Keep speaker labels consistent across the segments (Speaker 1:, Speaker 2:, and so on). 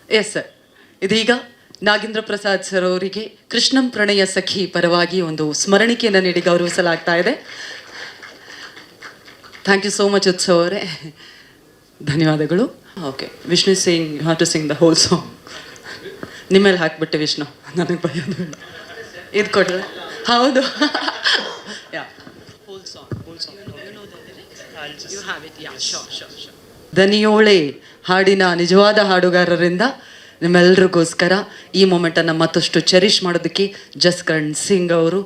Speaker 1: Yes sir. ಇದೀಗ Nagendra Prasad sir ಅವರಿಗೆ ಕೃಷ್ಣಂ ಪ್ರಣಯ ಸಖಿ ಪರವಾಗಿ ಒಂದು ಸ್ಮರಣಿಕೆಯನ್ನು ನೀಡಿ ಗೌರವಿಸಲಾಗ್ತಾ ಇದೆ. Thank you so much Utsav ಅವರೇ, ಧನ್ಯವಾದಗಳು. Okay, Vishnu sing, you have to sing the whole song. ನಿಮ್ಮೇಲೆ ಹಾಕ್ಬಿಟ್ಟೆ ವಿಷ್ಣು, ನನಗೆ ಭಯೋದು ಬೇಡ. ಇದು ಕೊಡ್ರ? ಹೌದು. ದನಿಯೋಳೆ ಹಾಡಿನ ನಿಜವಾದ ಹಾಡುಗಾರರಿಂದ ನಿಮ್ಮೆಲ್ಲರಿಗೋಸ್ಕರ ಈ ಮೂಮೆಂಟನ್ನು ಮತ್ತಷ್ಟು ಚೆರಿಷ್ ಮಾಡೋದಕ್ಕೆ ಜಸ್ಕರಣ್ ಸಿಂಗ್ ಅವರು.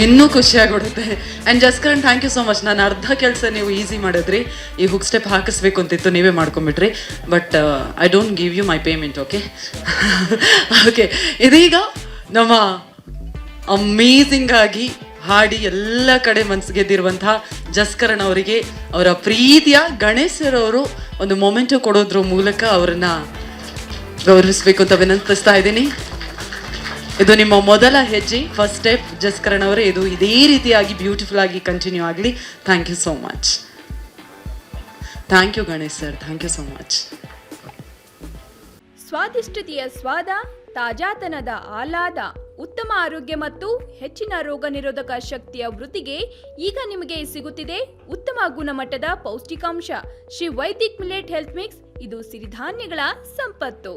Speaker 1: ಇನ್ನೂ ಖುಷಿಯಾಗ್ಬಿಡುತ್ತೆ. And Jaskaran, thank you so much. ನಾನು ಅರ್ಧ ಕೆಲಸ ನೀವು ಈಸಿ ಮಾಡಿದ್ರಿ. ಈ ಹುಕ್ ಸ್ಟೆಪ್ ಹಾಕಿಸ್ಬೇಕು ಅಂತಿತ್ತು, ನೀವೇ ಮಾಡ್ಕೊಂಬಿಟ್ರಿ. But I don't give you my payment. Okay okay. ಇದೀಗ ನಮ್ಮ ಅಮೇಝಿಂಗ್ ಆಗಿ ಹಾಡಿ ಎಲ್ಲ ಕಡೆ ಮನಸ್ಸು ಗೆದ್ದಿರುವಂತಹ ಜಸ್ಕರಣ್ ಅವರಿಗೆ ಅವರ ಪ್ರೀತಿಯ ಗಣೇಶ್ ಸರ್ ಅವರು ಒಂದು ಮೊಮೆಂಟು ಕೊಡೋದ್ರ ಮೂಲಕ ಅವರನ್ನ ಗೌರವಿಸಬೇಕು ಅಂತ ವಿನಂತಿಸ್ತಾ ಇದ್ದೀನಿ. ಇದು ನಿಮ್ಮ ಮೊದಲ ಹೆಜ್ಜೆ, ಫಸ್ಟ್ ಸ್ಟೆಪ್ ಜಸ್ಕರಣ್ ಅವರೇ. ಇದು ಇದೇ ರೀತಿಯಾಗಿ ಬ್ಯೂಟಿಫುಲ್ ಆಗಿ ಕಂಟಿನ್ಯೂ ಆಗಲಿ. Thank you so much. Thank you Ganesh sir, thank you so much.
Speaker 2: ಸ್ವಾದಿಷ್ಟತೆಯ ಸ್ವಾದ, ತಾಜಾತನದ ಆಹ್ಲಾದ, ಉತ್ತಮ ಆರೋಗ್ಯ ಮತ್ತು ಹೆಚ್ಚಿನ ರೋಗ ನಿರೋಧಕ ಶಕ್ತಿಯ ವೃತ್ತಿಗೆ ಈಗ ನಿಮಗೆ ಸಿಗುತ್ತಿದೆ ಉತ್ತಮ ಗುಣಮಟ್ಟದ ಪೌಷ್ಟಿಕಾಂಶ Shri Vaidik millet health mix. ಇದು ಸಿರಿಧಾನ್ಯಗಳ ಸಂಪತ್ತು.